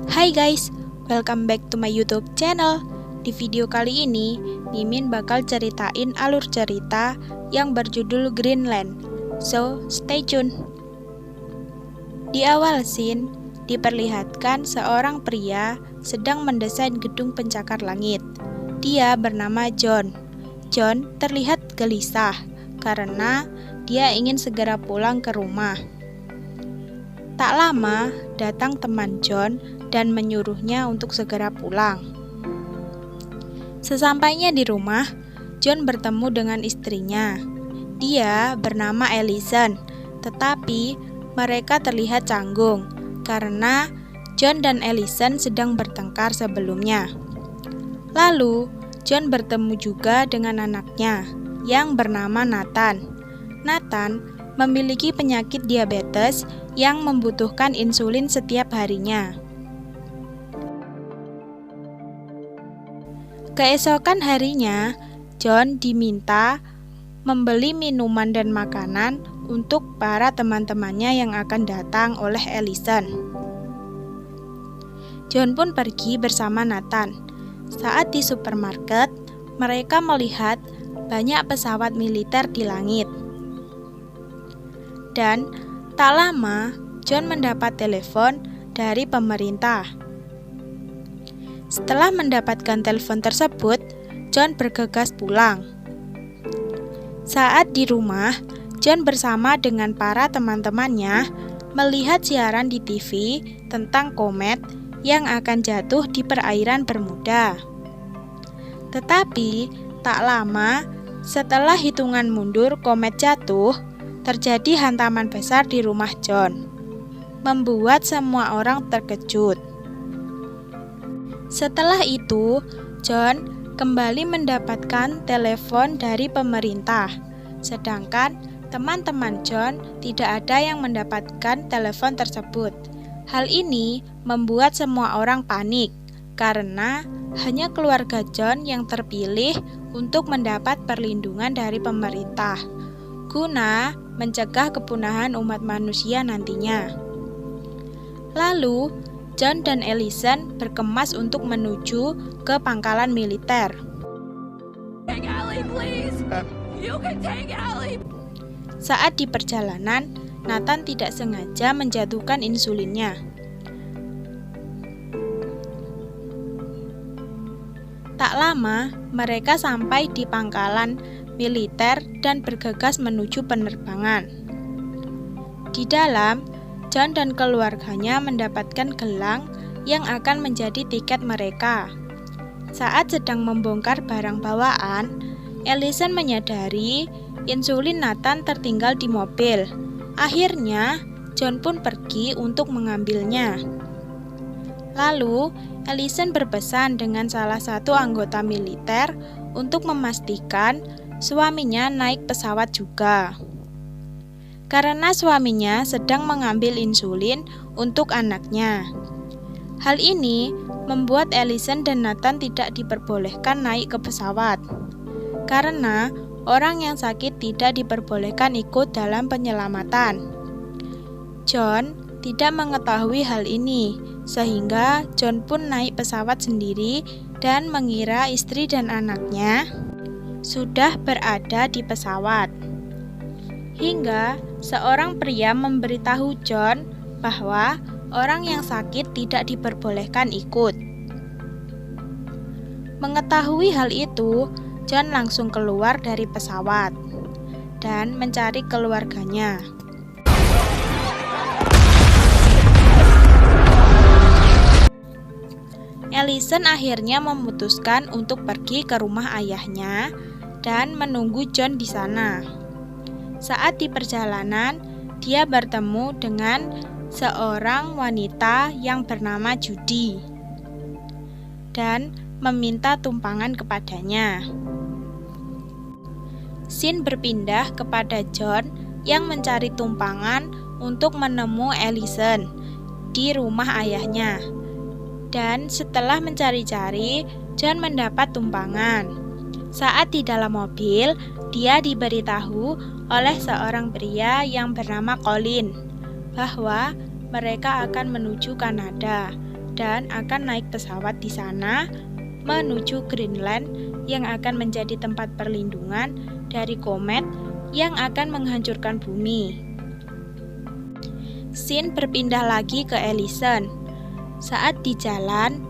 Hai guys, welcome back to my YouTube channel. Di video kali ini, Mimin bakal ceritain alur cerita yang berjudul Greenland. So, stay tune. Di awal scene, diperlihatkan seorang pria sedang mendesain gedung pencakar langit. Dia bernama John. John terlihat gelisah karena dia ingin segera pulang ke rumah. Tak lama, datang teman John dan menyuruhnya untuk segera pulang. Sesampainya di rumah, John bertemu dengan istrinya. Dia bernama Allison, tetapi mereka terlihat canggung karena John dan Allison sedang bertengkar sebelumnya. Lalu, John bertemu juga dengan anaknya yang bernama Nathan. Nathan memiliki penyakit diabetes yang membutuhkan insulin setiap harinya. Keesokan harinya, John diminta membeli minuman dan makanan untuk para teman-temannya yang akan datang oleh Allison. John pun pergi bersama Nathan. Saat di supermarket, mereka melihat banyak pesawat militer di langit. Dan tak lama, John mendapat telepon dari pemerintah. Setelah mendapatkan telepon tersebut, John bergegas pulang. Saat di rumah, John bersama dengan para teman-temannya melihat siaran di TV tentang komet yang akan jatuh di perairan Bermuda. Tetapi, tak lama setelah hitungan mundur komet jatuh, terjadi hantaman besar di rumah John, membuat semua orang terkejut. Setelah itu, John kembali mendapatkan telepon dari pemerintah, sedangkan teman-teman John tidak ada yang mendapatkan telepon tersebut. Hal ini membuat semua orang panik, karena hanya keluarga John yang terpilih untuk mendapat perlindungan dari pemerintah, guna mencegah kepunahan umat manusia nantinya. Lalu, John dan Allison berkemas untuk menuju ke pangkalan militer. Saat di perjalanan, Nathan tidak sengaja menjatuhkan insulinnya. Tak lama, mereka sampai di pangkalan militer dan bergegas menuju penerbangan. Di dalam, John dan keluarganya mendapatkan gelang yang akan menjadi tiket mereka. Saat sedang membongkar barang bawaan, Allison menyadari insulin Nathan tertinggal di mobil. Akhirnya, John pun pergi untuk mengambilnya. Lalu, Allison berpesan dengan salah satu anggota militer untuk memastikan suaminya naik pesawat juga. Karena suaminya sedang mengambil insulin untuk anaknya. Hal ini membuat Allison dan Nathan tidak diperbolehkan naik ke pesawat, karena orang yang sakit tidak diperbolehkan ikut dalam penyelamatan. John tidak mengetahui hal ini, sehingga John pun naik pesawat sendiri dan mengira istri dan anaknya sudah berada di pesawat. Hingga seorang pria memberitahu John bahwa orang yang sakit tidak diperbolehkan ikut. Mengetahui hal itu, John langsung keluar dari pesawat dan mencari keluarganya. Allison akhirnya memutuskan untuk pergi ke rumah ayahnya dan menunggu John di sana. Saat di perjalanan, dia bertemu dengan seorang wanita yang bernama Judy dan meminta tumpangan kepadanya. Scene berpindah kepada John yang mencari tumpangan untuk menemui Allison di rumah ayahnya. Dan setelah mencari-cari, John mendapat tumpangan. Saat di dalam mobil, dia diberitahu oleh seorang pria yang bernama Colin bahwa mereka akan menuju Kanada dan akan naik pesawat di sana menuju Greenland yang akan menjadi tempat perlindungan dari komet yang akan menghancurkan bumi. Scene berpindah lagi ke Allison. Saat di jalan,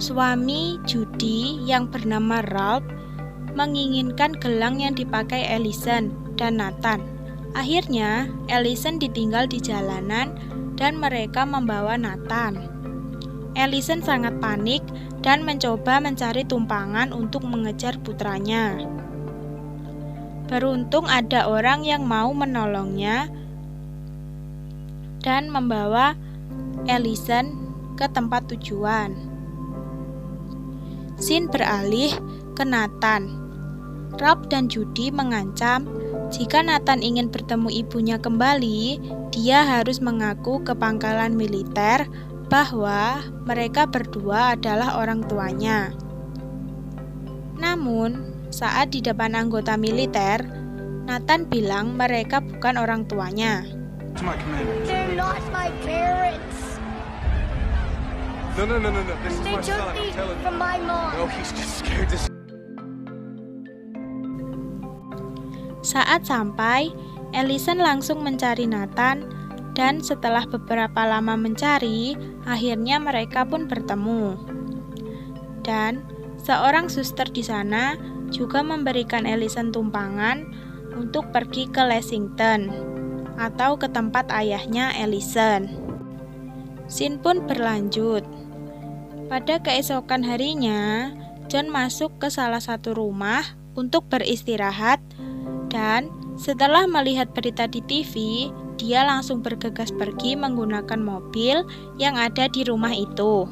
suami Judy yang bernama Ralph menginginkan gelang yang dipakai Allison dan Nathan. Akhirnya, Allison ditinggal di jalanan dan mereka membawa Nathan. Allison sangat panik dan mencoba mencari tumpangan untuk mengejar putranya. Beruntung ada orang yang mau menolongnya dan membawa Allison ke tempat tujuan. Scene beralih ke Nathan. Ralph dan Judy mengancam jika Nathan ingin bertemu ibunya kembali, dia harus mengaku ke pangkalan militer bahwa mereka berdua adalah orang tuanya. Namun, saat di depan anggota militer, Nathan bilang mereka bukan orang tuanya. They're not my parents. No. This is They my son. took I'm me telling you. from my mom. No, he's just scared to. Saat sampai, Allison langsung mencari Nathan dan setelah beberapa lama mencari, akhirnya mereka pun bertemu. Dan seorang suster di sana juga memberikan Allison tumpangan untuk pergi ke Lexington atau ke tempat ayahnya Allison. Scene pun berlanjut. Pada keesokan harinya, John masuk ke salah satu rumah untuk beristirahat dan setelah melihat berita di TV, dia langsung bergegas pergi menggunakan mobil yang ada di rumah itu.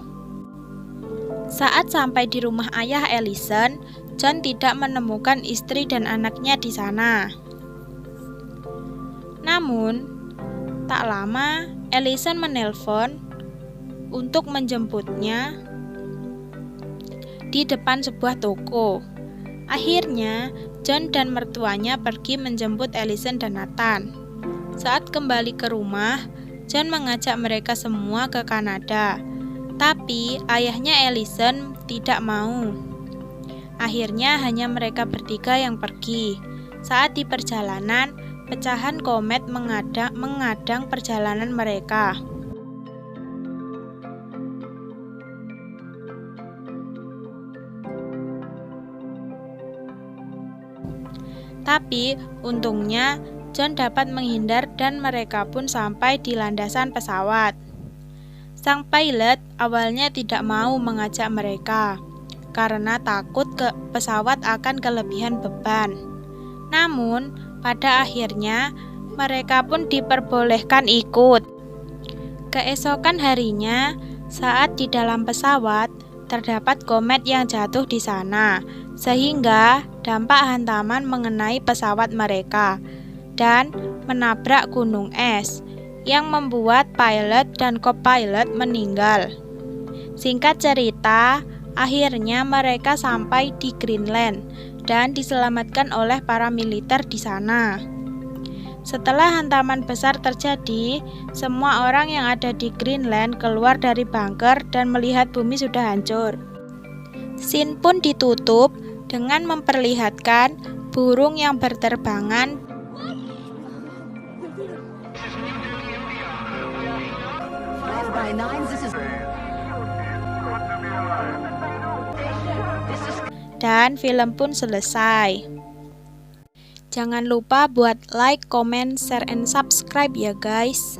Saat sampai di rumah ayah Allison, John tidak menemukan istri dan anaknya di sana. Namun, tak lama Allison menelpon untuk menjemputnya di depan sebuah toko. Akhirnya, John dan mertuanya pergi menjemput Allison dan Nathan. Saat kembali ke rumah, John mengajak mereka semua ke Kanada. Tapi ayahnya Allison tidak mau. Akhirnya hanya mereka bertiga yang pergi. Saat di perjalanan, pecahan komet mengadang perjalanan mereka. Tapi untungnya John dapat menghindar dan mereka pun sampai di landasan pesawat. Sang pilot awalnya tidak mau mengajak mereka karena takut pesawat akan kelebihan beban. Namun pada akhirnya mereka pun diperbolehkan ikut. Keesokan harinya, saat di dalam pesawat terdapat komet yang jatuh di sana, sehingga dampak hantaman mengenai pesawat mereka dan menabrak gunung es yang membuat pilot dan co-pilot meninggal. Singkat cerita, akhirnya mereka sampai di Greenland dan diselamatkan oleh para militer di sana. Setelah hantaman besar terjadi, semua orang yang ada di Greenland keluar dari bunker dan melihat bumi sudah hancur. Scene pun ditutup dengan memperlihatkan burung yang berterbangan dan film pun selesai. Jangan lupa buat like, comment, share, and subscribe ya guys.